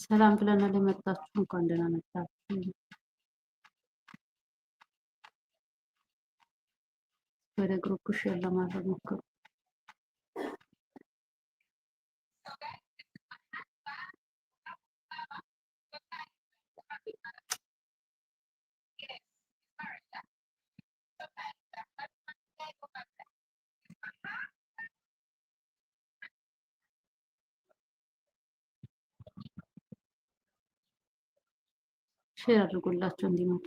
ሰላም ብለናል የመጣችሁ እንኳን ደህና መጣችሁ። ወደ ግሩፕ ሼር ለማድረግ ሞክሩ። ሼር አድርጉላችሁ እንዲመጡ።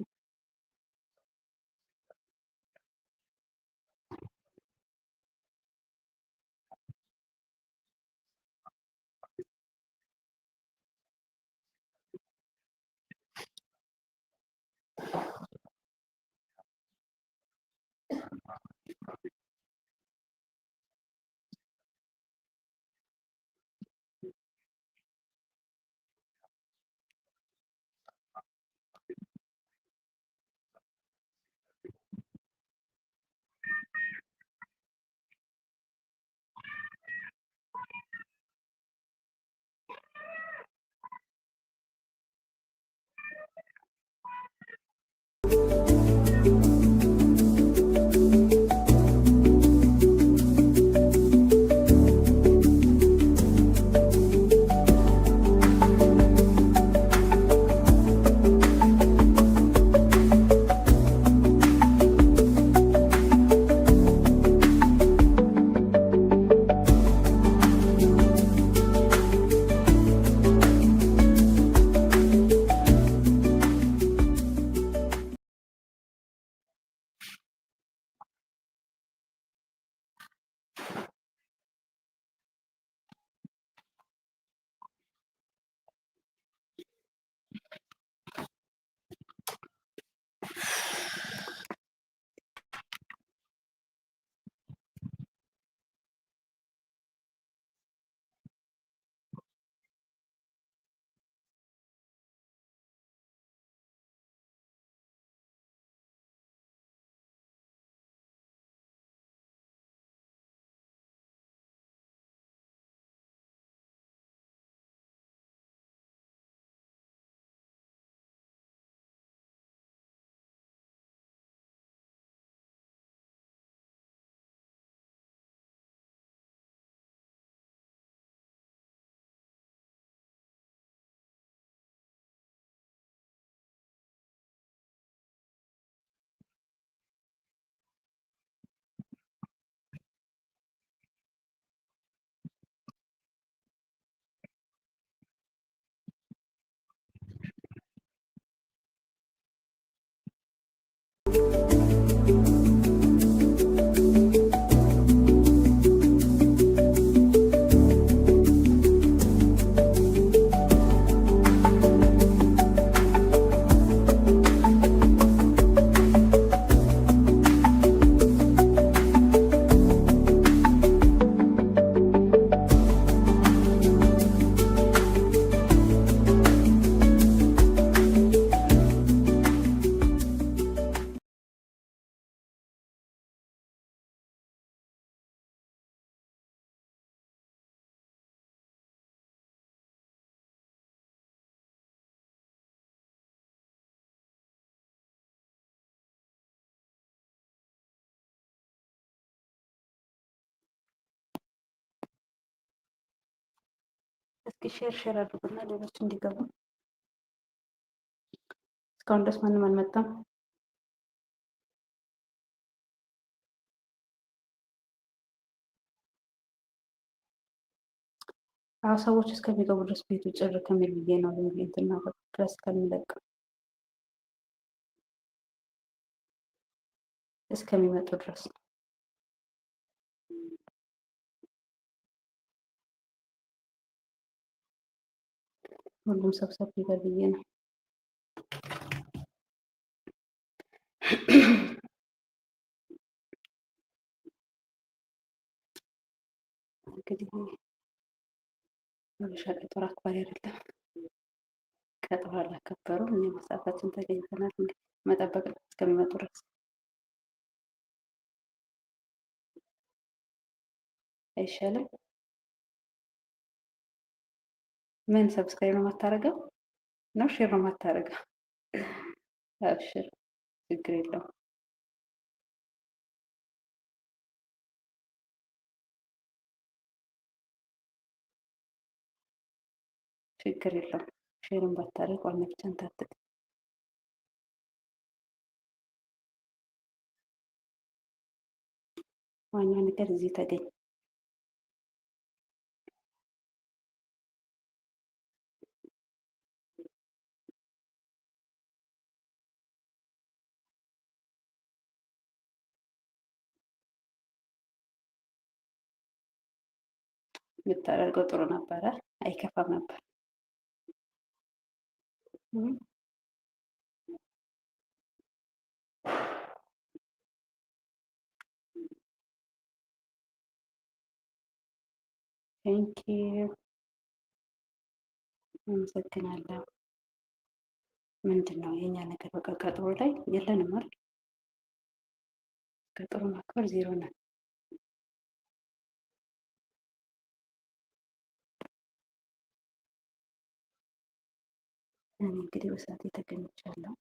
ሼር ሼር አድርጉና ሌሎች እንዲገቡ። እስካሁን ድረስ ማንም አልመጣም። አዎ ሰዎች እስከሚገቡ ድረስ ቤቱ ጭር ከሚል ብዬ ነው እንትና ድረስ ከሚለቅ እስከሚመጡ ድረስ ሁሉም ሰብሰብ ይበል ብዬ ነው። እንግዲህ ሀበሻ ቀጠሮ አክባሪ አይደለም። ቀጠሮ አላከበሩም። እኛ በሰዓታችን ተገኝተናል። እንግዲህ መጠበቅ ነው እስከሚመጡ ድረስ። አይሻልም? ምን ሰብስክራይብ ነው የማታደርገው? ነው ሼር ነው የማታደርገው? አብሽር፣ ችግር የለውም። ችግር የለውም። ሼርን ባታደርግ ዋና ብቻን ታጥቅ። ዋናው ነገር እዚህ ተገኝ። ብታደርገው ጥሩ ነበረ። አይከፋም ነበር። ቴንኪው፣ አመሰግናለሁ። ምንድን ነው የኛ ነገር? በቃ ቀጠሮ ላይ የለንም አይደል? ቀጠሮ ማክበር ዜሮ ነን። እኔ እንግዲህ በሰዓት ተገኝቻለሁ።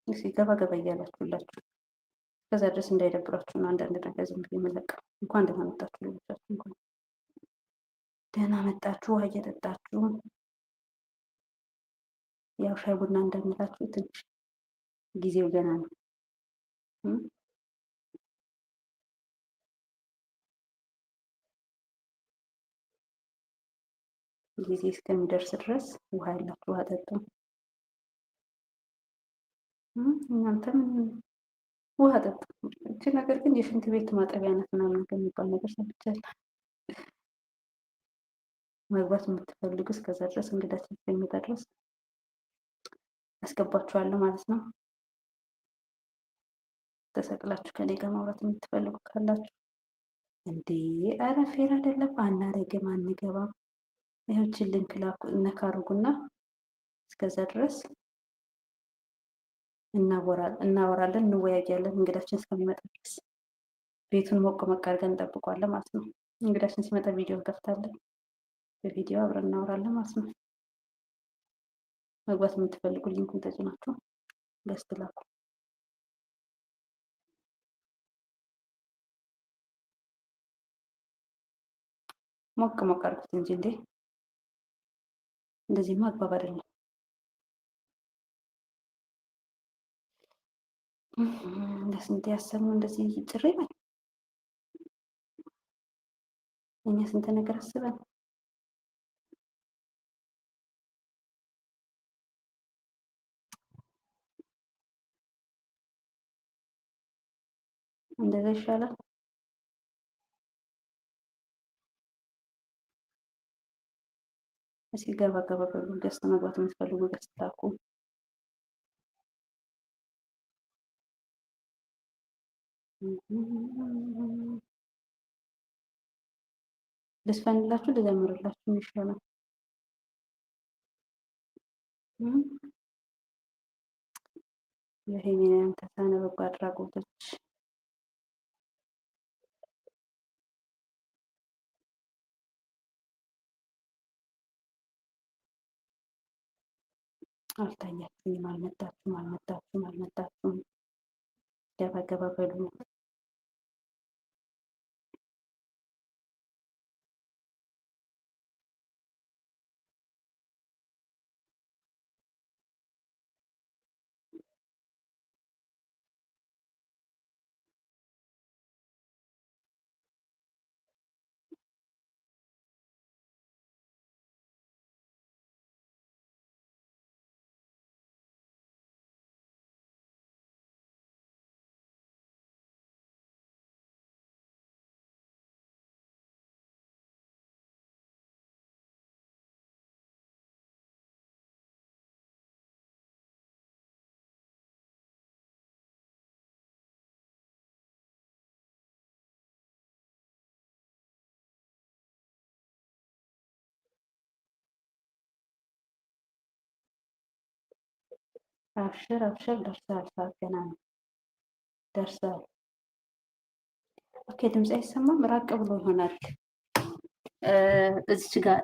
እስኪ ገባ ገባ እያላችሁላችሁ ከዛ ድረስ እንዳይደብራችሁ ነው። አንዳንድ ነገር ዝም ብዬ የምለቀው። እንኳን ደህና መጣችሁ ልጆቻችሁ፣ እንኳን ደህና መጣችሁ። ውሃ እየጠጣችሁ ያው ሻይ ቡና እንደምላችሁ ትንሽ ጊዜው ገና ነው። ጊዜ እስከሚደርስ ድረስ ውሃ ያላችሁ ውሃ ጠጡ። እናንተም ውሃ ጠጡ። እቺ ነገር ግን የሽንት ቤት ማጠቢያ ናት ምናምን ከሚባል ነገር ሰምቻለሁ። መግባት የምትፈልጉ እስከዛ ድረስ እንግዳችን እስከሚመጣ ድረስ አስገባችኋለሁ ማለት ነው። ተሰቅላችሁ ከኔ ጋር ማውራት የምትፈልጉ ካላችሁ እንዴ! ኧረ ፌር አይደለም። አናረግም፣ አንገባም። ይህችን ሊንክ ላኩ ነካ አድርጉና እስከዛ ድረስ እናወራለን፣ እንወያያለን። እንግዳችን እስከሚመጣ ድረስ ቤቱን ሞቅ ሞቅ አድርገን እንጠብቀዋለን ማለት ነው። እንግዳችን ሲመጣ ቪዲዮ እንከፍታለን። በቪዲዮ አብረን እናወራለን ማለት ነው። መግባት የምትፈልጉ ሊንኩን ተጭናችሁ ገስት ላኩ። ሞቅ ሞቅ አድርጉት እንጂ እንዴ! እንደዚህማ አግባብ አይደለም። ለስንት ያሰብነው እንደዚህ ጭር ይበል። እኛ ስንት ነገር አስበን እንደዛ ይሻላል። እስኪ ገባ ገባ በሉ። ገስት መግባት የምትፈልጉ ገስት ላኩ። ልስፈንላችሁ ልዘምርላችሁ ይሻላል። የሄሜን ተሳነ በጎ አድራጎቶች አልታያችሁም፣ አልመጣችሁም። ገባ ገባ በሉ። አብሽር አብሽር፣ ደርሰሃል። ሰዓት ገና ነው። ደርሰሃል። ኦኬ፣ ድምፅ አይሰማም። ራቅ ብሎ ይሆናል። እዚች ጋር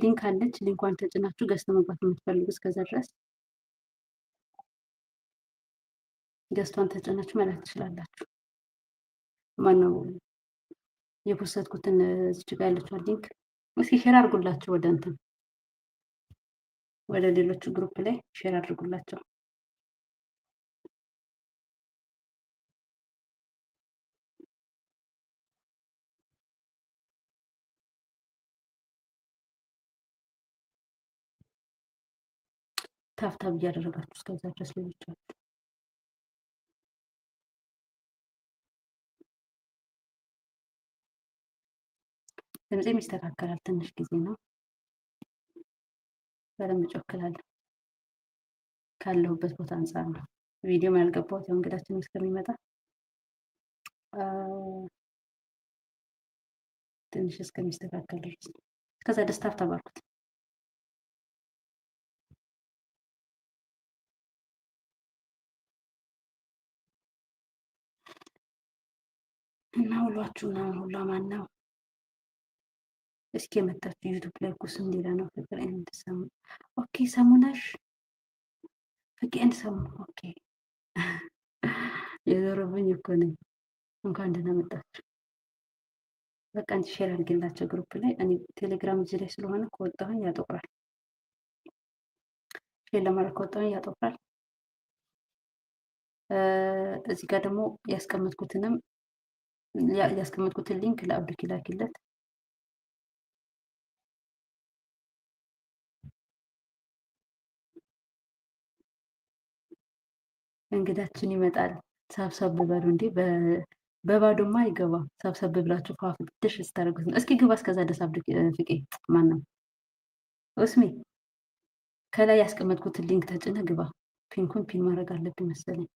ሊንክ አለች። ሊንኳን ተጭናችሁ ገዝተ መግባት የምትፈልጉ እስከዛ ድረስ ገዝቷን ተጭናችሁ መላክ ትችላላችሁ። ማነው የፖስትኩትን እዚች ጋር ያለችው ሊንክ እስኪ ሼር አድርጉላቸው ወደ ሌሎቹ ግሩፕ ላይ ሼር አድርጉላቸው። ታፍታብ እያደረጋችሁ እስከዛ ድረስ ሌሎቻችሁ ድምፄም ይስተካከላል። ትንሽ ጊዜ ነው። በደንብ ጮክላለሁ። ካለሁበት ቦታ አንጻር ነው። ቪዲዮ ያልገባሁት ያው እንግዳችን እስከሚመጣ ትንሽ እስከሚስተካከል ድረስ ከዛ ደስታ ተባርኩት እና ሁላችሁ ነው ሁላ ማን ነው እስኪ የመጣችሁ ዩቲዩብ ላይ እኮ ስም ሌላ ነው። ፍቅር ኤንድ ሰሙ። ኦኬ ሰሙነሽ ፍቅር ኤንድ ሰሙ። ኦኬ የዞረብኝ እኮ ነኝ። እንኳን ደህና መጣችሁ። በቃ እንት ሼር አድርግላቸው ግሩፕ ላይ። እኔ ቴሌግራም እዚህ ላይ ስለሆነ ከወጣሁኝ ያጠቁራል። ሼር ለማድረግ ከወጣሁኝ ያጠቁራል። እዚህ ጋር ደግሞ ያስቀመጥኩትን ሊንክ ለአብዱኪ ላኪለት። እንግዳችን ይመጣል። ሳብሳብ በሉ እንዴ! በባዶማ አይገባም። ሳብሳብ ብላችሁ ፋፍድሽ ስታደርጉት ነው። እስኪ ግባ። እስከዛ ደስ አብዱኪ ፍቄ ማን ነው እስሜ ከላይ ያስቀመጥኩትን ሊንክ ተጭነ ግባ። ፒንኩን ፒን ማድረግ አለብኝ መሰለኝ።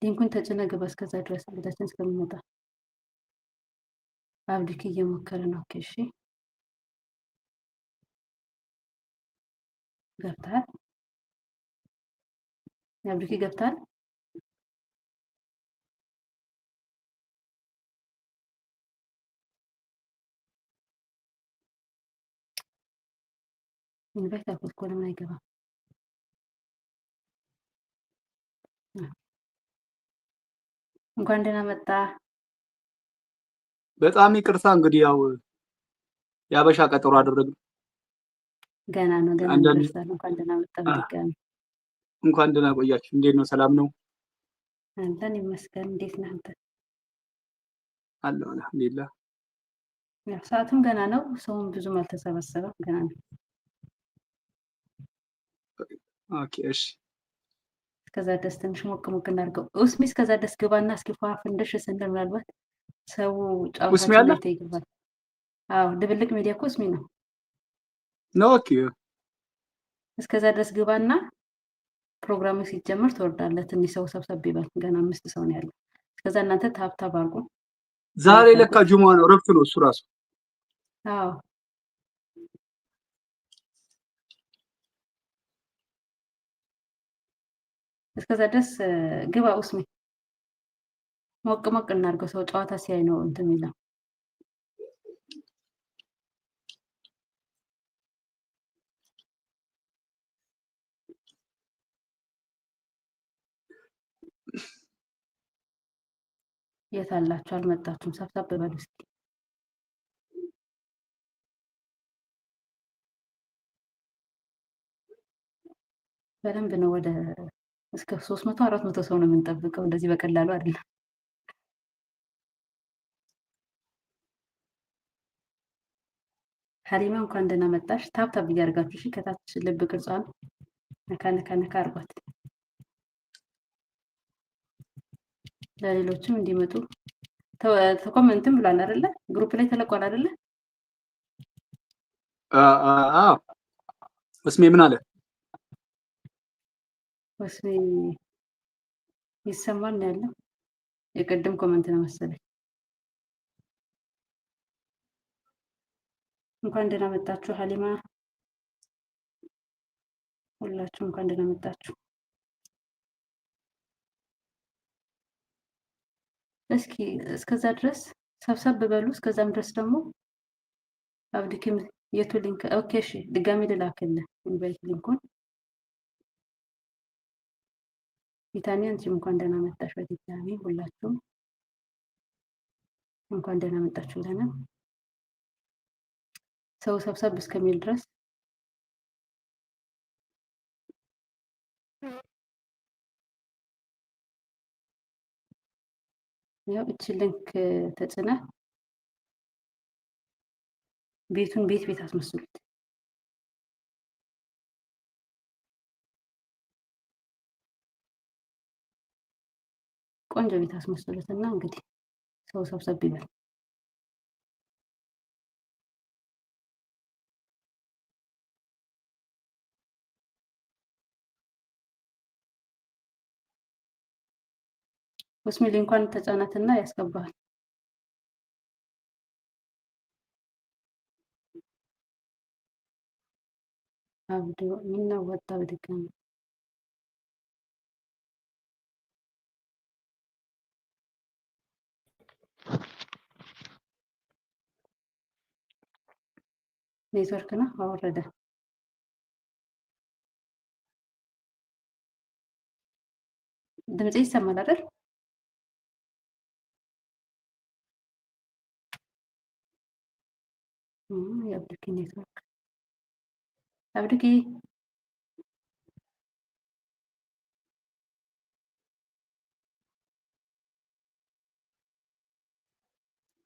ሊንኩን ተጭነ ግባ። እስከዛ ድረስ እንግዳችን እስከሚመጣ አብዱኪ እየሞከረ ነው። ኦኬ እሺ፣ ገብተሃል? አብዱኪ ገብተሃል? ኢንቫይት አልኩት እኮ ለምን አይገባም? እንኳን ደህና መጣ። በጣም ይቅርታ እንግዲህ ያው የአበሻ ቀጠሮ አደረግን። ገና ነው ደርሳል። እንኳን ደህና መጣ በድጋሚ። እንኳን ደህና ቆያችሁ። እንዴት ነው? ሰላም ነው? አለን ይመስገን። እንዴት ነህ አንተ? አለሁ አልሐምዱሊላህ። ያው ሰዓቱም ገና ነው። ሰውም ብዙም አልተሰበሰበም። ገና ነው። ኦኬ እሺ። እስከዛ ድረስ ትንሽ ሞቅ ሞቅ እናድርገው። ኡስሚ እስከዛ ድረስ ግባና እስኪ ፏፍንደሽ ስንል ምናልባት ሰው ጫውታችን ላይ ይገባል። አዎ ድብልቅ ሚዲያ እኮ ኡስሚ ነው። ኦኬ እስከዛ ድረስ ግባና ፕሮግራሙ ሲጀመር ትወርዳለህ። ትንሽ ሰው ሰብሰብ ይበል። ገና 5 ሰው ነው ያለው። እስከዛ እናንተ ታብታብ አድርጉ። ዛሬ ለካ ጁማ ነው፣ ረፍት ነው እሱ ራሱ። አዎ እስከዛ ድረስ ግባ ኡስሚ። ሞቅ ሞቅ እናድርገው። ሰው ጨዋታ ሲያይ ነው እንትን የሚለው። የት አላችሁ? አልመጣችሁም? ሰብሰብ በሉ እስኪ። በደንብ ነው ወደ እስከ 300 400 ሰው ነው የምንጠብቀው። እንደዚህ በቀላሉ አይደለም። ሀሊማ እንኳን ደህና መጣሽ። ታብታብ እያደረጋችሁ እሺ። ከታች ልብ ቅርጿን ነካ ነካ ነካ አርጓት፣ ለሌሎችም እንዲመጡ። ተኮመንትም ብሏል አይደለ? ግሩፕ ላይ ተለቋል አይደለ? አዎ ወስሜ ምን አለ? ወስሜ ይሰማል ነው ያለው። የቅድም ኮመንት ነው መሰለኝ። እንኳን ደህና መጣችሁ ሀሊማ፣ ሁላችሁ እንኳን ደህና መጣችሁ። እስኪ እስከዛ ድረስ ሰብሰብ በሉ። እስከዛም ድረስ ደግሞ አብድኪም የቱ ሊንክ? ኦኬ እሺ፣ ድጋሚ ልላክልህ ኢንቫይት ሊንኩን። ቢታኒያ አንቺም እንኳን ደህና መጣሽ። በድጋሚ ሁላችሁም እንኳን ደህና መጣችሁ ብለናል። ሰው ሰብሰብ እስከሚል ድረስ ያው እቺ ሊንክ ተጭነ ቤቱን ቤት አስመስሉት። ቆንጆ ቤት አስመስሉት እና እንግዲህ ሰው ሰብሰብ ይበል። ወስሚ ሊንኳን ተጫናትና ያስገባል። አብዶ ምን ነው ወጣ በድጋሚ ኔትወርክ ነው አወረደ። ድምጽ ይሰማል አይደል? የአብዱኪ ኔትወርክ አብዱኪ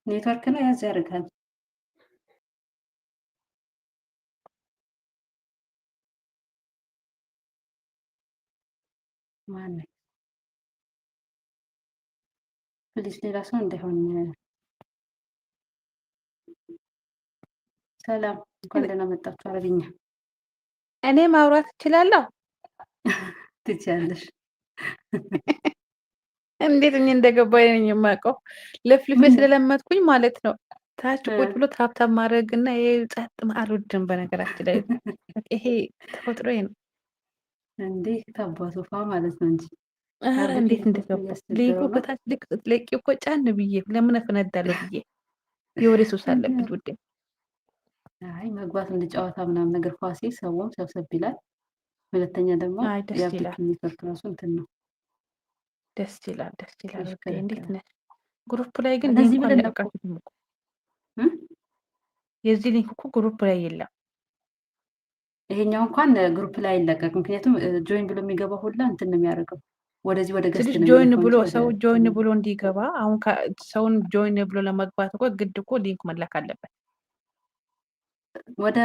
ኔትወርክ ነው ያዝ ያደርጋል። ማነው ፕሊስ ሌላ ሰው እንዳይሆን። ሰላም እንኳን ደህና መጣችሁ። አረብኛ እኔ ማውራት እችላለሁ? ትችያለሽ። እንዴት እኔ እንደገባኝ ነኝ የማውቀው። ለፍልፌ ስለለመድኩኝ ማለት ነው። ታች ቁጭ ብሎ ታብታብ ማድረግ እና ይሄ ጸጥ አልወድም። በነገራችን ላይ ይሄ ተፈጥሮዬ ነው። እንዴ ታባቶፋ ማለት ነው እንጂ ኧረ እንዴት እንደገባ ሊንኩ ከታች ልክ ስትለቂ እኮ ጫን ብዬ ለምን እፈነዳለሁ ብዬ የወሬ ሱስ አለብኝ ውዴ። አይ መግባት እንደ ጨዋታ ምናምን ነገር ኳሴ ሰውም ሰብሰብ ይላል። ሁለተኛ ደግሞ የአብዱኪ ኔትወርክ ራሱ እንትን ነው። ደስ ይላል ደስ ይላል። እንዴት ነህ? ግሩፕ ላይ ግን ሊንኩ አለቀቃችሁትም እኮ። የዚህ ሊንክ እኮ ግሩፕ ላይ የለም። ይሄኛው እንኳን ግሩፕ ላይ አይለቀቅ። ምክንያቱም ጆይን ብሎ የሚገባው ሁላ እንትን ነው የሚያደርገው። ወደዚህ ወደ ገስት ነው ጆይን ብሎ ሰው ጆይን ብሎ እንዲገባ አሁን ሰውን ጆይን ብሎ ለመግባት እኮ ግድ እኮ ሊንክ መላክ አለበት። ወደ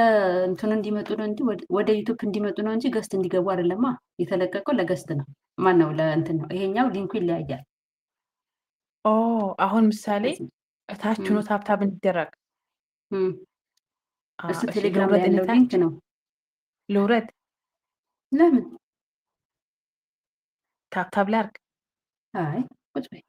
እንትኑ እንዲመጡ ነው እንጂ ወደ ዩቲዩብ እንዲመጡ ነው እንጂ ገስት እንዲገቡ አይደለማ። የተለቀቀው ለገስት ነው። ማን ነው ለእንትን ነው። ይሄኛው ሊንኩ ይለያያል። ኦ አሁን ምሳሌ እታች ነው ታብታብ እንዲደረግ እሱ ቴሌግራም ላይ ያለው ሊንክ ነው። ልውረድ? ለምን ታብታብ ላይ አድርግ። አይ ቁጭ በይ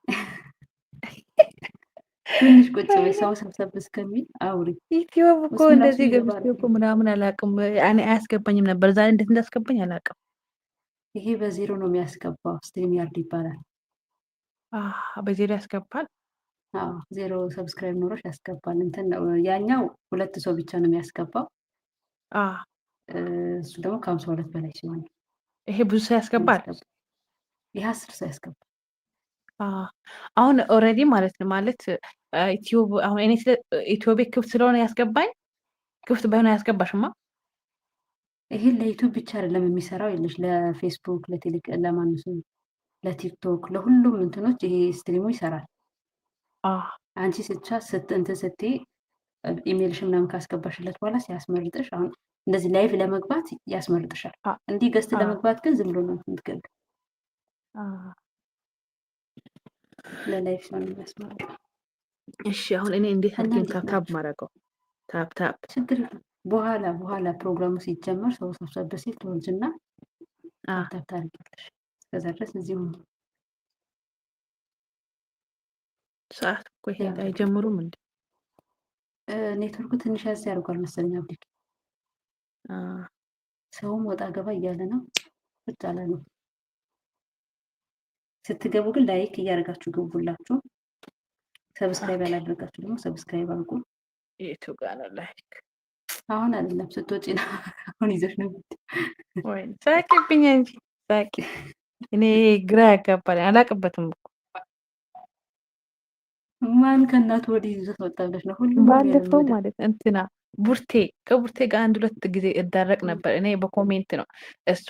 ትንሽ ቁጭ በይ፣ ሰው ሰብሰብ እስከሚል አውሪ። ዩቲዩብ እኮ እሱም ራሱ እንደዚህ ገብቼ ይገባል። እኮ ምናምን አላውቅም። እኔ አያስገባኝም ነበር። ዛሬ እንዴት እንዳስገባኝ አላውቅም። ይሄ በዜሮ ነው የሚያስገባው። ስትሪም ያርድ ይባላል። በዜሮ ያስገባል። አዎ ዜሮ ሰብስክራይብ ኖሮሽ ያስገባል። እንትን ነው ያኛው 2 ሰው ብቻ ነው የሚያስገባው። እሱ ደግሞ ከ52 በላይ ሲሆን ይሄ ብዙ ሰው ያስገባል። ይሄ 10 ሰው ያስገባል። አሁን ኦልሬዲ ማለት ነው ማለት ዩቲዩብ አሁን እኔ ስለ ዩቲዩብ ክፍት ስለሆነ ያስገባኝ፣ ክፍት ባይሆን አያስገባሽማ። ይሄ ለዩቲዩብ ብቻ አይደለም የሚሰራው ይልሽ፣ ለፌስቡክ፣ ለቴሌግራም፣ ለማንሱ፣ ለቲክቶክ፣ ለሁሉም እንትኖች ይሄ ስትሪሙ ይሰራል። አንቺ ስቻ እንትን ስትይ ኢሜልሽ ምናምን ካስገባሽለት በኋላ ሲያስመርጥሽ፣ አሁን እንደዚህ ላይቭ ለመግባት ያስመርጥሻል። እንዲህ ገስት ለመግባት ግን ዝም ብሎ ነው የምትገቢ። ለላይቭ ሲሆን የሚያስመርጠው። እሺ አሁን እኔ እንዴት አድርጌ ታፕ ማድረገው? ታፕ ችግር በኋላ ፕሮግራሙ ሲጀመር ሰው ሰብሰብ ሲል ትወልጅና ታፕ ታደርጊያለሽ። እስከዛ ድረስ እዚሁ ሰዓት እኮ ይሄድ አይጀምሩም እንዴ? ኔትወርኩ ትንሽ ያዝ ያደርጓል መሰለኝ። አብዲክ ሰውም ወጣ ገባ እያለ ነው። ቁጭ አለ ነው። ስትገቡ ግን ላይክ እያደረጋችሁ ግቡላችሁ። ሰብስክራይብ ያላደረጋችሁ ደግሞ ሰብስክራይብ አድርጉ። የቱ ጋር ነው ላይክ? አሁን አይደለም ስትወጪ ነው። አሁን ይዘሽ ነው ወይ? ሳቂብኝ እንጂ ሳቂ። እኔ ግራ ያጋባል። አላቅበትም እኮ ማን ከእናቱ ወዲህ ይዘሽ ወጣለሽ ነው። ሁሉም ባለፈው ማለት እንትና ቡርቴ ከቡርቴ ጋር 1-2 ጊዜ እዳረቅ ነበር። እኔ በኮሜንት ነው እሷ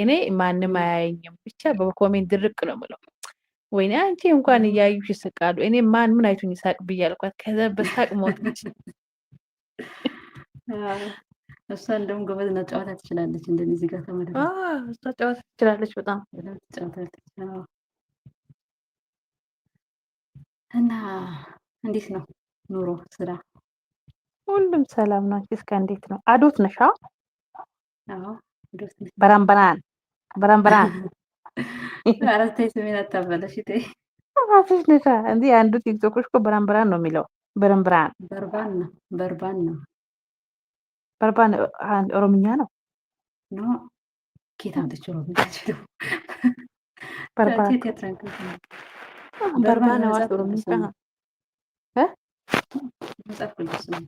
እኔ ማንም አያየኝም ብቻ በኮሜንት ድርቅ ነው የምለው። ወይኔ አንቺ እንኳን እያዩሽ ይስቃሉ። እኔ ምን አይቱኝ ይሳቅ ብያልኳት። ከዛ በሳቅ ሞተች። እሷ እንደውም ጎበዝ ናት፣ ጨዋታ ትችላለች። እንደዚህ ጋር ተመለከተ። እሷ ጨዋታ ትችላለች በጣም እና እንዴት ነው ኑሮ ስራ? ሁሉም ሰላም ነው። እስከ እንዴት ነው? አዶት ነሻ? አዎ አዶት ነሽ። በራምበራን አረታይ ስሜን አታበለሽ ተይ። አፍሽ ነሻ እንዴ? አንዱ ቲክቶክሽ እኮ በራምበራን ነው የሚለው። በራምበራን በርባን ኦሮምኛ ነው ኖ ኬት አምጥቼ ኦሮምኛ ነው በርባን ነው ኦሮምኛ መጽሐፍ ቅዱስ ነው።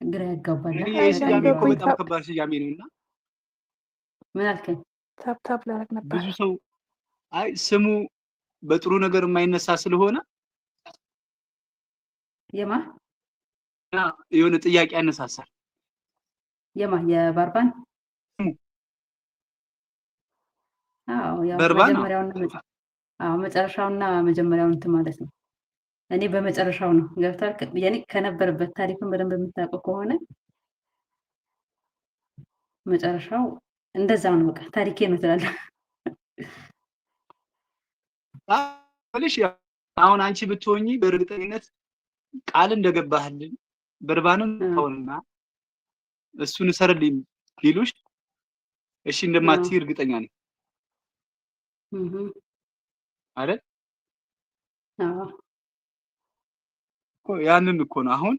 ግራ ያጋባል። ስያሜ እኮ በጣም ከባድ ስያሜ ነው። እና ምን አልከኝ? ታፕ ላደርግ ነበር። ብዙ ሰው አይ ስሙ በጥሩ ነገር የማይነሳ ስለሆነ የሆነ ጥያቄ ያነሳሳል። የባርባን መጨረሻውና መጀመሪያው እንትን ማለት ነው። እኔ በመጨረሻው ነው ገብታል። ያኔ ከነበረበት ታሪኩን በደንብ የምታውቀው ከሆነ መጨረሻው እንደዛው ነው። በቃ ታሪኬ ነው ትላለህ። አሁን አንቺ ብትሆኚ በእርግጠኝነት ቃል እንደገባህልን በርባንን ታውንና እሱን ሰርልኝ ቢሉሽ እሺ እንደማትይ እርግጠኛ ነኝ። አይደል? እኮ ያንን እኮ ነው። አሁን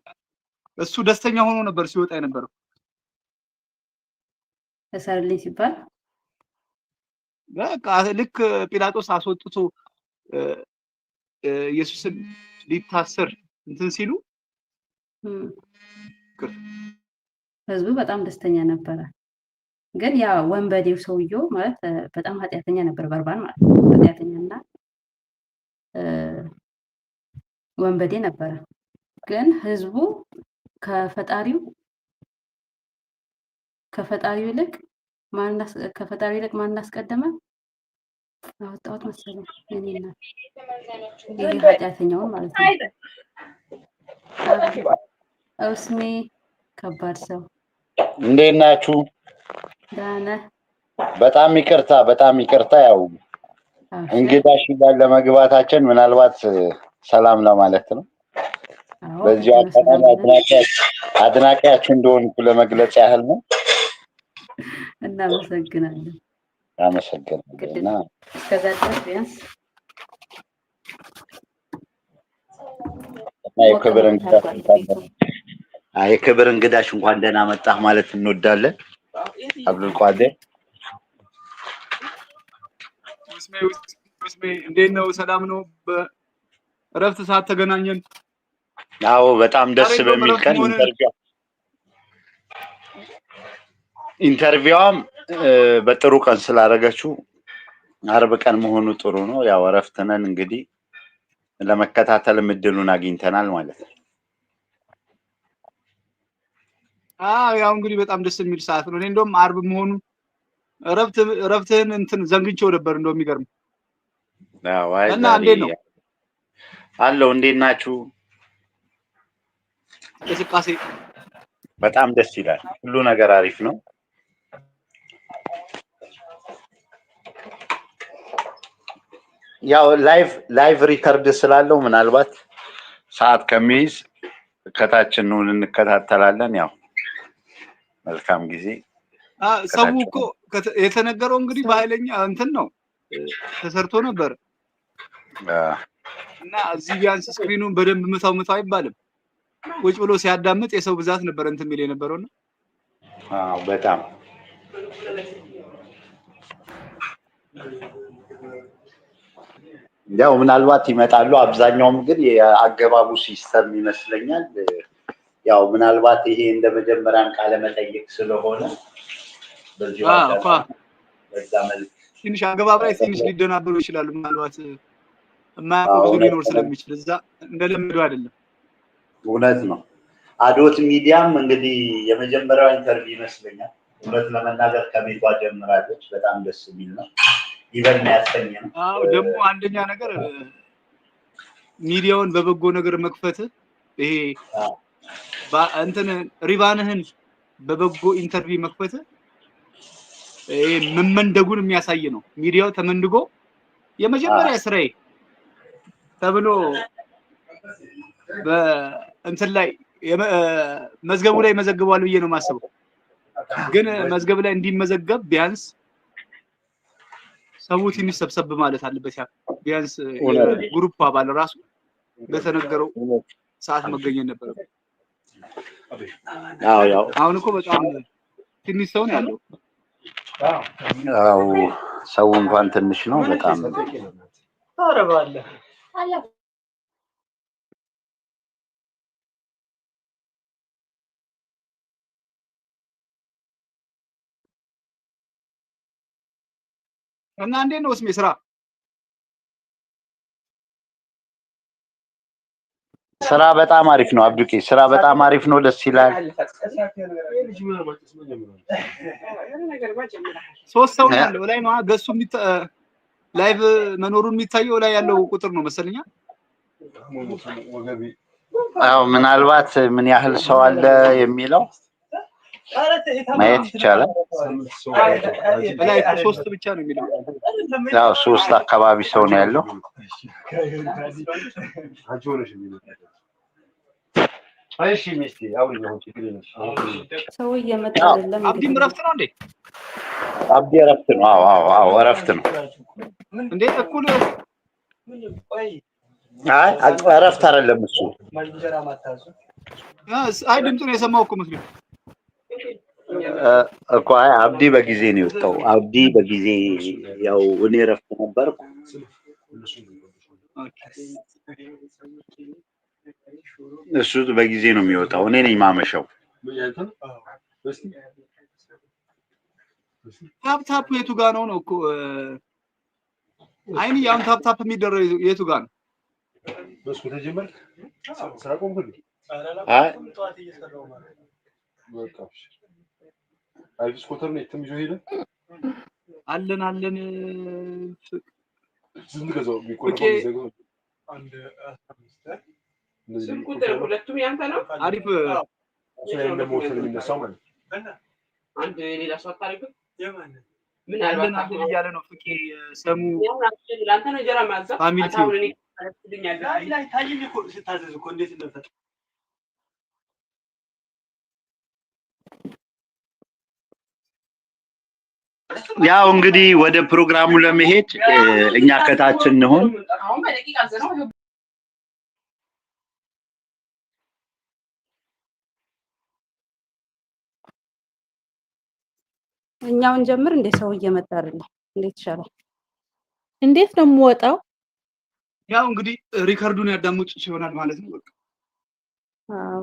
እሱ ደስተኛ ሆኖ ነበር ሲወጣ የነበረው ተሰርልኝ ሲባል በቃ ልክ ጲላጦስ አስወጥቶ ኢየሱስን ሊታሰር እንትን ሲሉ ህዝቡ በጣም ደስተኛ ነበረ። ግን ያ ወንበዴው ሰውየው ማለት በጣም ኃጢአተኛ ነበር። በርባን ማለት ኃጢአተኛና ወንበዴ ነበረ። ግን ህዝቡ ከፈጣሪው ይልቅ ማን አስቀደመ? አወጣሁት መሰለኝ እኔና ይሄ ኃጢአተኛውን ማለት ነው። እስሜ ከባድ ሰው እንዴት ናችሁ? ዳነ በጣም ይቅርታ ያው እንግዳሽ ጋር ለመግባታችን ምናልባት ሰላም ለማለት ነው። በዚህ አጋጣሚ አድናቂያችሁ እንደሆንኩ ለመግለጽ ያህል ነው። እናመሰግናለን። አመሰግናለሁና እስከዛ ድረስ ቢያንስ የክብር እንግዳሽ እንኳን ደህና መጣህ ማለት እንወዳለን። አብዱል ቃድር ውስሜ እንዴት ነው? ሰላም ነው? በእረፍት ሰዓት ተገናኘን። አዎ በጣም ደስ በሚል ቀን ኢንተርቪዋም በጥሩ ቀን ስላደረገችው አርብ ቀን መሆኑ ጥሩ ነው። ያው እረፍት ነን እንግዲህ ለመከታተል እድሉን አግኝተናል ማለት ነው። ያው እንግዲህ በጣም ደስ የሚል ሰዓት ነው። እኔ እንደውም አርብ መሆኑ እረፍትህን እንትን ዘንግቼው ነበር እንደው የሚገርም እና እንዴት ነው አለው? እንዴት ናችሁ? እንቅስቃሴ በጣም ደስ ይላል። ሁሉ ነገር አሪፍ ነው። ያው ላይቭ ሪከርድ ስላለው ምናልባት ሰዓት ከሚይዝ ከታችን ነው እንከታተላለን። ያው መልካም ጊዜ። ሰው እኮ የተነገረው እንግዲህ በኃይለኛ እንትን ነው ተሰርቶ ነበር እና እዚህ ቢያንስ ስክሪኑን በደንብ ምታው አይባልም። ቁጭ ብሎ ሲያዳምጥ የሰው ብዛት ነበር እንትን የሚል የነበረውና በጣም ያው ምናልባት ይመጣሉ። አብዛኛውም ግን የአገባቡ ሲስተም ይመስለኛል። ያው ምናልባት ይሄ እንደ መጀመሪያም ቃለ መጠይቅ ስለሆነ በዚህ በዛ መልክ ትንሽ አገባብ ላይ ትንሽ ሊደናበሩ ይችላሉ። ምናልባት የማያውቁ ብዙ ሊኖር ስለሚችል እዛ እንደለመደው አይደለም። እውነት ነው። አዶት ሚዲያም እንግዲህ የመጀመሪያው ኢንተርቪው ይመስለኛል። እውነት ለመናገር ከቤቷ ጀምራለች። በጣም ደስ የሚል ነው። ይበል ያሰኘ ነው። ደግሞ አንደኛ ነገር ሚዲያውን በበጎ ነገር መክፈት ይሄ እንትን ሪቫንህን በበጎ ኢንተርቪው መክፈት ይሄ መመንደጉን የሚያሳይ ነው። ሚዲያው ተመንድጎ የመጀመሪያ ስራዬ ተብሎ በእንትን ላይ መዝገቡ ላይ መዘግቧል ብዬ ነው የማስበው። ግን መዝገብ ላይ እንዲመዘገብ ቢያንስ ሰው ትንሽ ሰብሰብ ማለት አለበት። ቢያንስ የግሩፕ አባል ራሱ በተነገረው ሰዓት መገኘት ነበረበት። ያው አሁን እኮ በጣም ትንሽ ሰው ነው ያለው። ያው ሰው እንኳን ትንሽ ነው በጣም ታረባለ እና እንዴት ነው እስሜ ስራ? ስራ በጣም አሪፍ ነው አብዱቄ። ስራ በጣም አሪፍ ነው፣ ደስ ይላል። ሶስት ሰው ነው ያለው ላይ ነው ገሱ ላይቭ መኖሩን የሚታየው ላይ ያለው ቁጥር ነው መሰለኛ። አዎ ምናልባት ምን ያህል ሰው አለ የሚለው ማየት ይቻላል። ላይ ሶስት ብቻ ነው የሚለው። ያው ሶስት አካባቢ ሰው ነው ያለው። እሺ ሚስቴ አውሪ ነው ትክክለኛ ሰው እየመጣ አይደለም። አብዲም እረፍት ነው እንዴ? አብዲ እረፍት ነው። አዎ እረፍት ነው። እንዴት እኩል እረፍት አይደለም እሱ። አይ ድምፁን የሰማው እኮ መስሎኝ እኮ አብዲ በጊዜ ነው የወጣው። አብዲ በጊዜ ያው እኔ እረፍት ነበርኩ። እሱ በጊዜ ነው የሚወጣው። እኔ ነኝ ማመሻው። ታፕ የቱ ጋር ነው እኮ አይኒ ያው ታፕ የሚደረግ የቱ ጋር ነው? በሱ ተጀመረ ስራ ቆምኩኝ። በቃ አይቪስ ኮተር ነው የትም ይዞ ሄደ። አለን ዝም ገዛው ቢቆርጠው ይዘጋው። አንድ 15 ስም ቁጥር ሁለቱም ያንተ ነው። አሪፍ ስለዚህ እንደሞተር የሚነሳው ማለት አንድ ሌላ ሰው ታሪክ ምን አልባት እያለ ነው ፍቄ ሰሙ ላንተ ነው ጀራ ማዛ ፋሚሊ ላይ ታይኝ እኮ ስታዘዝ እኮ እንዴት ነበር ያው እንግዲህ ወደ ፕሮግራሙ ለመሄድ እኛ ከታች እንሆን። እኛውን ጀምር እንደ ሰው እየመጣ አይደለም። እንዴት ይሻላል? እንዴት ነው የምወጣው? ያው እንግዲህ ሪከርዱን ያዳምጡ ይሆናል ማለት ነው። በቃ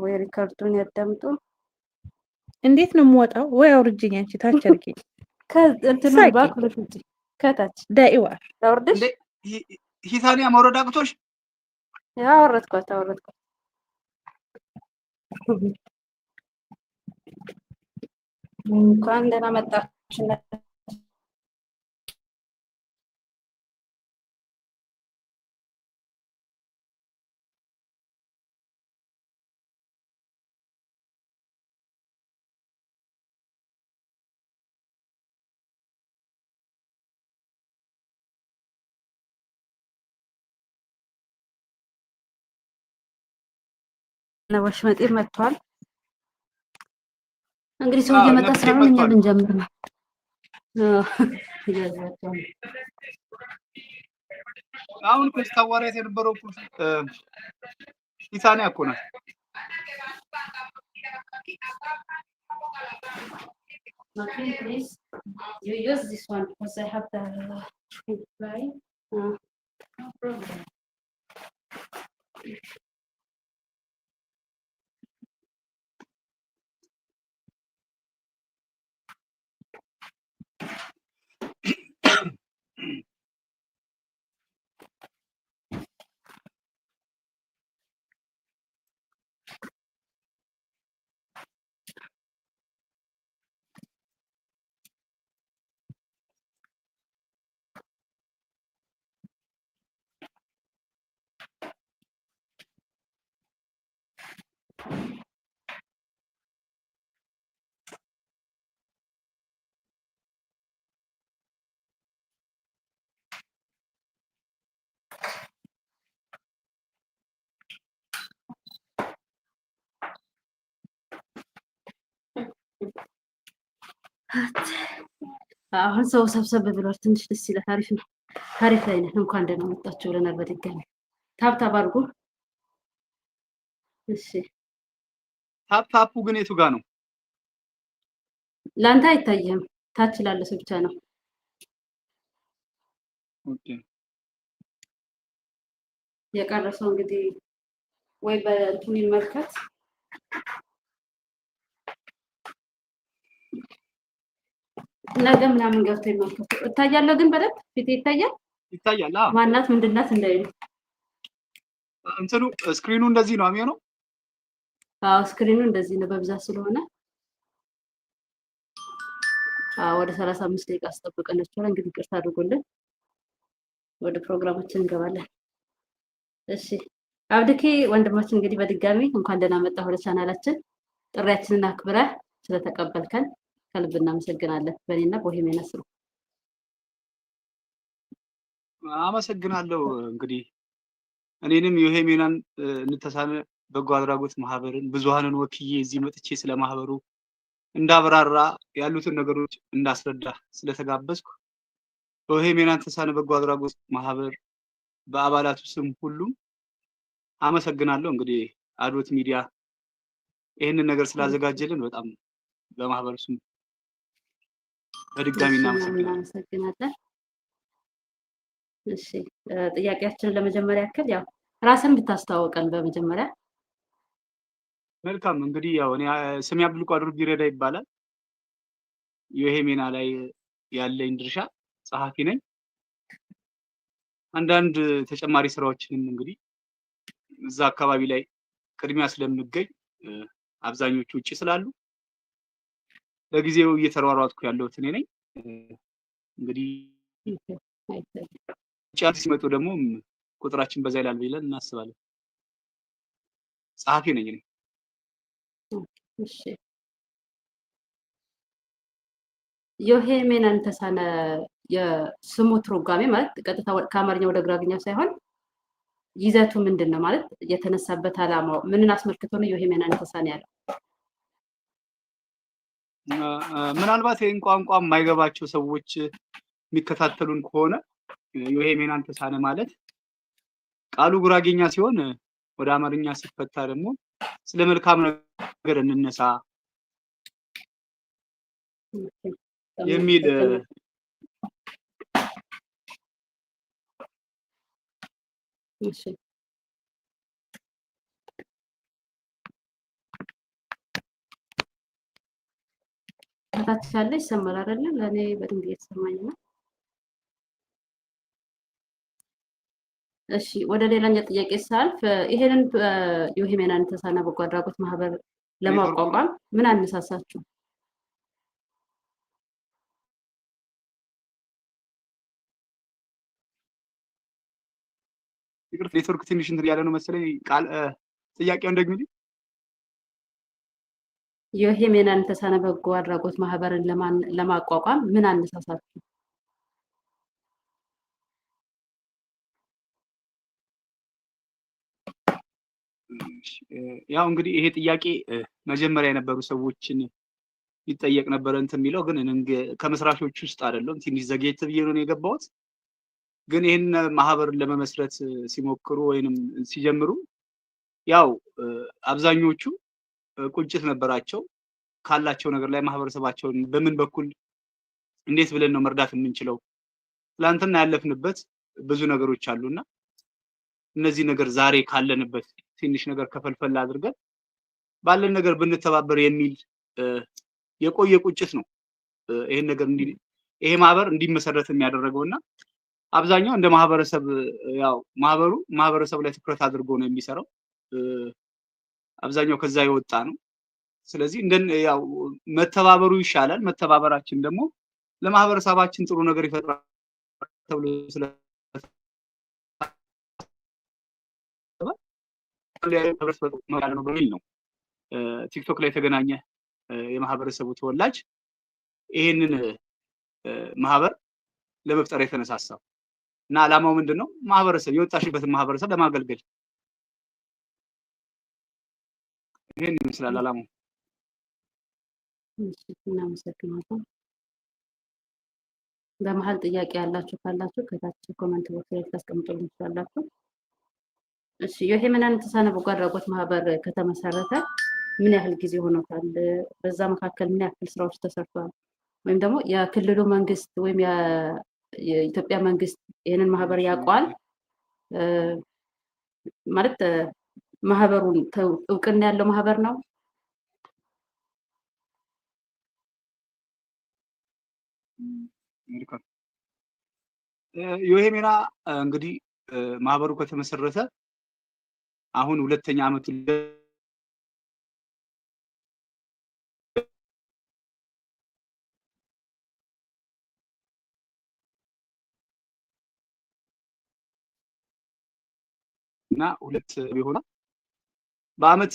ወይ ሪከርዱን ያዳምጡ። እንዴት ነው የምወጣው? ወይ አውርጅኝ አንቺ ታች አድርጊ። ከእንትኑ ባክ ብለሽ ውጪ ከታች ዳኢዋ ታወርደሽ ሂሳኒያ መውረድ አቅቶሽ? አወረድኳት። እንኳን ደህና መጣችሁ። ወሽመጤ መጥቷል። እንግዲህ ሰው እየመጣ ስለሆነ እኛ ልንጀምር ነው። አሁን ከስታዋሪያት የነበረው ሂሳኒያ እኮ ናት። Okay, please. You use this one because I have the fly. No problem. አሁን ሰው ሰብሰብ ብሏል። ትንሽ ደስ ይላል። አሪፍ ነው። አሪፍ ላይ ነን። እንኳን ደህና መጣችሁ ብለናል። በድጋሚ ታብታብ አድርጉ። እሺ ታፕ ግን የቱ ጋር ነው? ለአንተ አይታየህም። ታች ላለ ሰው ብቻ ነው። ኦኬ የቀረሰው እንግዲህ ወይ በእንትን ይመልከት። ነገ ምናምን ገብቶ ይመልከቱ። እታያለሁ ግን በደንብ ፊቴ ይታያል። ይታያል። ማናት ምንድናት እንዳይሉ እንትኑ ስክሪኑ እንደዚህ ነው የሚሆነው። ስክሪኑ እንደዚህ ነው በብዛት ስለሆነ ወደ 35 ደቂቃ አስጠብቀን ይችላል። እንግዲህ ቅርታ አድርጎልን ወደ ፕሮግራማችን እንገባለን። እሺ አብድኪ ወንድማችን እንግዲህ በድጋሚ እንኳን ደህና መጣህ ወደ ቻናላችን። ጥሪያችንን አክብረህ ስለተቀበልከን ከልብ እናመሰግናለን። በእኔና ቦሄሜና ስሩ አመሰግናለሁ። እንግዲህ እኔንም የቦሄሜናን እንተሳነ በጎ አድራጎት ማህበርን ብዙሃንን ወክዬ እዚህ መጥቼ ስለ ማህበሩ እንዳብራራ ያሉትን ነገሮች እንዳስረዳ ስለተጋበዝኩ ቦሄሜናን ተሳነ በጎ አድራጎት ማህበር በአባላቱ ስም ሁሉም አመሰግናለሁ። እንግዲህ አዶት ሚዲያ ይህንን ነገር ስላዘጋጀልን በጣም በማህበሩ ስም በድጋሚ እናመሰግናለን። እሺ ጥያቄያችንን ለመጀመሪያ ያክል ያው ራስን ብታስተዋወቀን በመጀመሪያ። መልካም እንግዲህ ያው እኔ ስሜ አብዱልቃድር ቢረዳ ይባላል። የቦሄሜና ላይ ያለኝ ድርሻ ጸሐፊ ነኝ። አንዳንድ ተጨማሪ ስራዎችንም እንግዲህ እዛ አካባቢ ላይ ቅድሚያ ስለምገኝ አብዛኞቹ ውጪ ስላሉ ለጊዜው እየተሯሯጥኩ ያለሁት እኔ ነኝ። እንግዲህ ጫት ሲመጡ ደግሞ ቁጥራችን በዛ ይላል ብለን እናስባለን። ጸሐፊ ነኝ እኔ። እሺ የቦሄሜናን ተሳነ የስሙ ትርጓሜ ማለት ቀጥታ ከአማርኛ ወደ ጉራግኛ ሳይሆን ይዘቱ ምንድን ነው ማለት የተነሳበት ዓላማው ምንን አስመልክቶ ነው የቦሄሜናን ተሳነ ያለው? ምናልባት ይህን ቋንቋ የማይገባቸው ሰዎች የሚከታተሉን ከሆነ ዮሄሜናን ተሳነ ማለት ቃሉ ጉራጌኛ ሲሆን ወደ አማርኛ ሲፈታ ደግሞ ስለ መልካም ነገር እንነሳ የሚል እሺ ከታች ያለ ይሰማል አይደል? ለኔ በደንብ እየተሰማኝ ነው። እሺ ወደ ሌላኛው ጥያቄ ሳልፍ ይሄንን ዮሄሜናን ተሳነ በጎ አድራጎት ማህበር ለማቋቋም ምን አነሳሳችሁ? ይቅርታ ኔትወርክ ትንሽ እንትን ያለ ነው መሰለኝ። ቃል ጥያቄውን ደግሚልኝ። ዮሄሜናን ተሳነ በጎ አድራጎት ማህበርን ለማቋቋም ምን አነሳሳችሁ? ያው እንግዲህ ይሄ ጥያቄ መጀመሪያ የነበሩ ሰዎችን ይጠየቅ ነበር እንትን የሚለው ግን ከመስራቾች ውስጥ አይደለም። ትንሽ ዘግየት ብዬ ነው የገባሁት። ግን ይህን ማህበርን ለመመስረት ሲሞክሩ ወይንም ሲጀምሩ ያው አብዛኞቹ ቁጭት ነበራቸው ካላቸው ነገር ላይ ማህበረሰባቸውን በምን በኩል እንዴት ብለን ነው መርዳት የምንችለው? ትላንትና ያለፍንበት ብዙ ነገሮች አሉና እነዚህ ነገር ዛሬ ካለንበት ትንሽ ነገር ከፈልፈል አድርገን ባለን ነገር ብንተባበር የሚል የቆየ ቁጭት ነው ይሄን ነገር ይሄ ማህበር እንዲመሰረት የሚያደርገውና አብዛኛው እንደ ማህበረሰብ ያው ማህበረሰብ ላይ ትኩረት አድርጎ ነው የሚሰራው። አብዛኛው ከዛ የወጣ ነው። ስለዚህ ያው መተባበሩ ይሻላል። መተባበራችን ደግሞ ለማህበረሰባችን ጥሩ ነገር ይፈጥራል ተብሎ ነው በሚል ነው ቲክቶክ ላይ የተገናኘ የማህበረሰቡ ተወላጅ ይሄንን ማህበር ለመፍጠር የተነሳሳው እና ዓላማው ምንድነው? ማህበረሰብ የወጣሽበትን ማህበረሰብ ለማገልገል ይሄን ይመስላል ዓላማው። እሺ እናመሰግናለን። በመሀል ጥያቄ ያላችሁ ካላችሁ ከታች ኮሜንት ቦክስ ላይ ታስቀምጡልን ትችላላችሁ። እሺ ዮሄሜናን ተሳነ በጎ አድራጎት ማህበር ከተመሰረተ ምን ያህል ጊዜ ሆኖታል? በዛ መካከል ምን ያህል ስራዎች ተሰርተዋል? ወይም ደግሞ የክልሉ መንግስት ወይም የኢትዮጵያ መንግስት ይሄንን ማህበር ያውቀዋል ማለት ማህበሩን እውቅና ያለው ማህበር ነው? ዮሄሜና እንግዲህ ማህበሩ ከተመሰረተ አሁን 2ኛ ዓመቱ እና 2 ቢሆን በአመት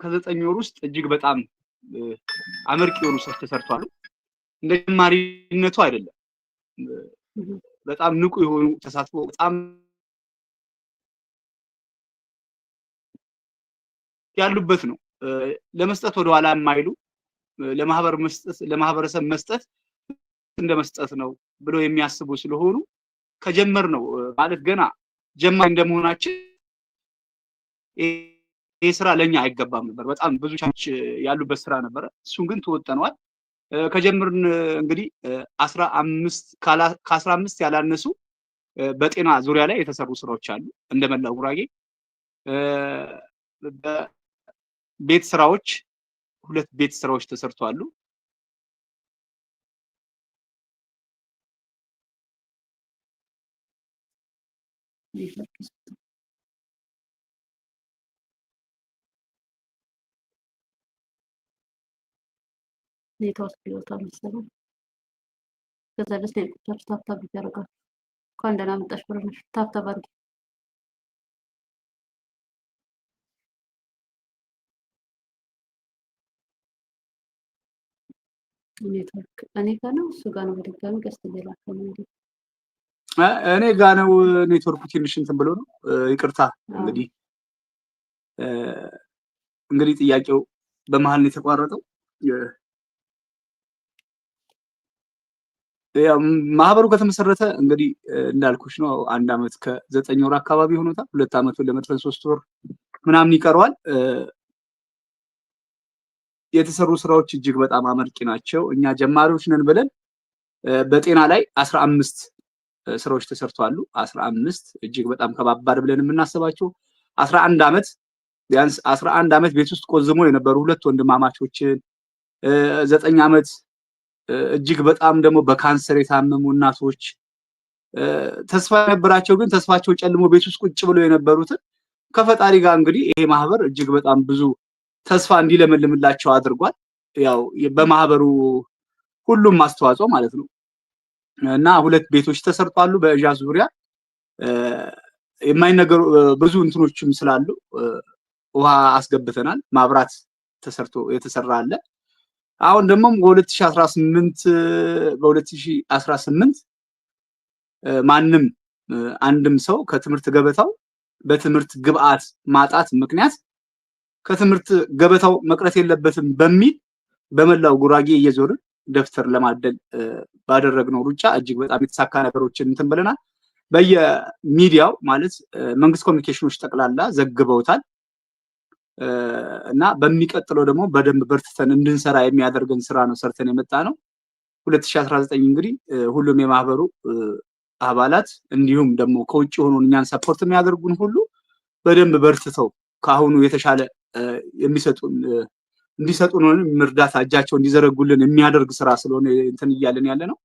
ከ9 ወር ውስጥ እጅግ በጣም አመርቂ የሆኑ ስራዎች ተሰርቷል። እንደ ጀማሪነቱ አይደለም። በጣም ንቁ የሆኑ ተሳትፎ በጣም ያሉበት ነው። ለመስጠት ወደ ኋላ የማይሉ ለማህበረሰብ መስጠት እንደመስጠት ነው ብለው የሚያስቡ ስለሆኑ ከጀመር ነው ማለት ገና ጀማሪ እንደመሆናችን ይሄ ስራ ለኛ አይገባም ነበር። በጣም ብዙ ቻች ያሉበት ስራ ነበር። እሱን ግን ተወጠነዋል። ከጀመርን እንግዲህ 15 ያላነሱ በጤና ዙሪያ ላይ የተሰሩ ስራዎች አሉ። እንደመላው ጉራጌ ቤት ስራዎች 2 ቤት ስራዎች ተሰርተዋል። ኔትወርክ ይወጣል መሰለኝ። ከዛ ደስ ይላችሁ ታብታብ ይደረጋል። እንኳን ደህና መጣሽ ብለሽ ታብታብ አድርጊ። ኔትወርክ እኔ ጋር ነው እሱ ጋር ነው በድጋሚ ገስት እየላከ ነው እንዴ? እኔ ጋር ነው ኔትወርኩ ትንሽ እንትን ብሎ ነው። ይቅርታ እንግዲህ ጥያቄው በመሃል ነው የተቋረጠው። ማህበሩ ከተመሰረተ እንግዲህ እንዳልኩሽ ነው 1 ዓመት ከ9 ወር አካባቢ ሆኖታል። 2 ዓመቱን ለመድፈን 3 ወር ምናምን ይቀረዋል። የተሰሩ ስራዎች እጅግ በጣም አመርቂ ናቸው። እኛ ጀማሪዎች ነን ብለን በጤና ላይ 15 ስራዎች ተሰርተዋል። 15 እጅግ በጣም ከባባድ ብለን የምናስባቸው 11 ዓመት ቢያንስ 11 ዓመት ቤት ውስጥ ቆዝሞ የነበሩ 2 ወንድማማቾችን 9 ዓመት እጅግ በጣም ደግሞ በካንሰር የታመሙ እናቶች ተስፋ የነበራቸው ግን ተስፋቸው ጨልሞ ቤት ውስጥ ቁጭ ብለው የነበሩትን ከፈጣሪ ጋር እንግዲህ ይሄ ማህበር እጅግ በጣም ብዙ ተስፋ እንዲለመልምላቸው አድርጓል። ያው በማህበሩ ሁሉም አስተዋጽኦ ማለት ነው እና 2 ቤቶች ተሰርቷሉ። በእዣ ዙሪያ የማይነገሩ ብዙ እንትኖችም ስላሉ ውሃ አስገብተናል። ማብራት ተሰርቶ የተሰራ አለ። አሁን ደግሞ በ2018 ማንም አንድም ሰው ከትምህርት ገበታው በትምህርት ግብዓት ማጣት ምክንያት ከትምህርት ገበታው መቅረት የለበትም በሚል በመላው ጉራጌ እየዞርን ደፍተር ለማደል ባደረግነው ሩጫ እጅግ በጣም የተሳካ ነገሮችን እንትን ብለናል። በየሚዲያው ማለት መንግስት ኮሚኒኬሽኖች ጠቅላላ ዘግበውታል እና በሚቀጥለው ደግሞ በደንብ በርትተን እንድንሰራ የሚያደርገን ስራ ነው ሰርተን የመጣ ነው። 2019 እንግዲህ ሁሉም የማህበሩ አባላት እንዲሁም ደግሞ ከውጭ ሆኖ እኛን ሰፖርት የሚያደርጉን ሁሉ በደንብ በርትተው ካሁኑ የተሻለ እንዲሰጡን እርዳታ እጃቸው እንዲዘረጉልን የሚያደርግ ስራ ስለሆነ እንትን እያለን ያለ ነው።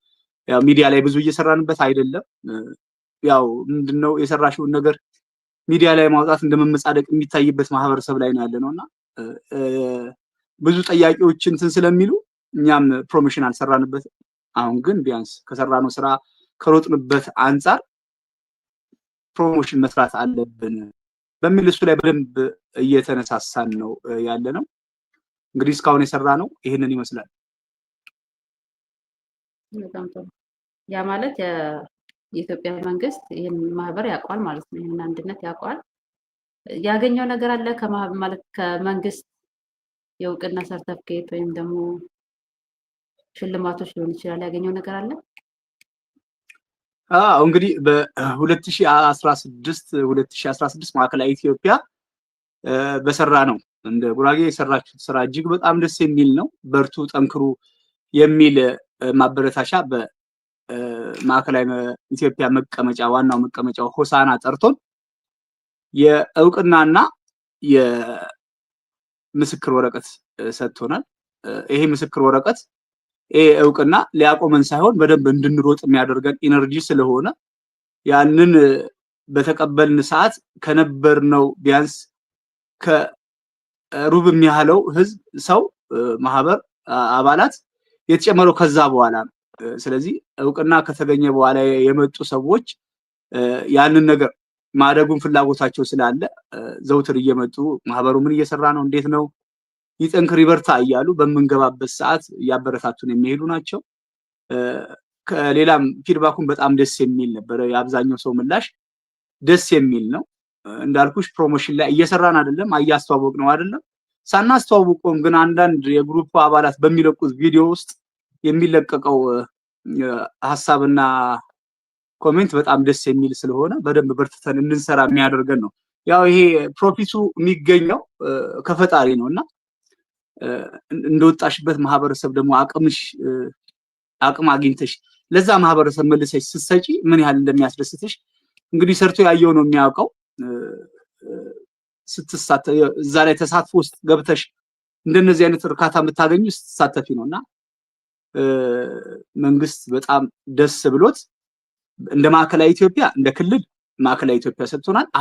ያው ሚዲያ ላይ ብዙ እየሰራንበት አይደለም። ያው ምንድነው የሰራሽውን ነገር ሚዲያ ላይ ማውጣት እንደመመጻደቅ የሚታይበት ማህበረሰብ ላይ ነው ያለነውና ብዙ ጠያቂዎች እንትን ስለሚሉ እኛም ፕሮሞሽን አልሰራንበት። አሁን ግን ቢያንስ ከሰራነው ስራ ከሮጥንበት አንፃር ፕሮሞሽን መስራት አለብን በሚል እሱ ላይ በደንብ እየተነሳሳን ነው ያለነው። እንግዲህ እስካሁን የሰራነው ይሄንን ይመስላል። በጣም ጥሩ። ያ ማለት የኢትዮጵያ መንግስት ይሄን ማህበር ያቋል ማለት ነው። ይሄን አንድነት ያቋል። ያገኘው ነገር አለ ማለት ከመንግስት የእውቅና ሰርተፍኬት ወይም ደግሞ ሽልማቶች ሊሆን ይችላል። ያገኘው ነገር አለ? እንግዲህ በ2016 ማዕከላዊ ኢትዮጵያ በሰራ ነው እንደ ጉራጌ የሰራችሁት ስራ እጅግ በጣም ደስ የሚል ነው። በርቱ፣ ጠንክሩ የሚል ማበረታቻ በማዕከላዊ ኢትዮጵያ መቀመጫ ዋናው መቀመጫው ሆሳና ጠርቶን የእውቅናና የምስክር ወረቀት ሰጥቶናል። ይሄ ምስክር ወረቀት እውቅና ሊያቆመን ሳይሆን በደንብ እንድንሮጥ የሚያደርገን ኢነርጂ ስለሆነ ያንን በተቀበልን ሰዓት ከነበርነው ቢያንስ ከሩብ የሚያህለው ህዝብ ሰው ማህበር አባላት የተጨመረው ከዛ በኋላ ነው። ስለዚህ እውቅና ከተገኘ በኋላ የመጡ ሰዎች ያንን ነገር ማደጉን ፍላጎታቸው ስላለ ዘውትር እየመጡ ማህበሩ ምን እየሰራ ነው፣ እንዴት ነው፣ ይጠንክር ይበርታ እያሉ በመንገባበት ሰዓት ያበረታቱን የሚሄዱ ናቸው። ከሌላም ፊድባኩን በጣም ደስ የሚል ነበር። የአብዛኛው ሰው ምላሽ ደስ የሚል ነው። እንዳልኩሽ ፕሮሞሽን ላይ እየሰራን አይደለም፣ እያስተዋወቅ ነው አይደለም። ሳናስተዋውቀውም ግን አንዳንድ የግሩፕ አባላት በሚለቁት ቪዲዮ ውስጥ የሚለቀቀው ሀሳብና ኮሜንት በጣም ደስ የሚል ስለሆነ በደንብ በርትተን እንድንሰራ የሚያደርገን ነው። ያው ይሄ ፕሮፊቱ የሚገኘው ከፈጣሪ ነውና እንደወጣሽበት ማህበረሰብ ደግሞ አቅም አግኝተሽ ለዛ ማህበረሰብ መልሰሽ ስትሰጪ ምን ያህል እንደሚያስደስትሽ እንግዲህ ሰርቶ ያየው ነው የሚያውቀው። እዛ ላይ ተሳትፎ ውስጥ ገብተሽ እንደነዚህ አይነት እርካታ የምታገኙ ስትሳተፊ ነውና መንግስት በጣም ደስ ብሎት እንደ ማዕከላዊ ኢትዮጵያ እንደ ክልል ማዕከላዊ ኢትዮጵያ ሰጥቶናል።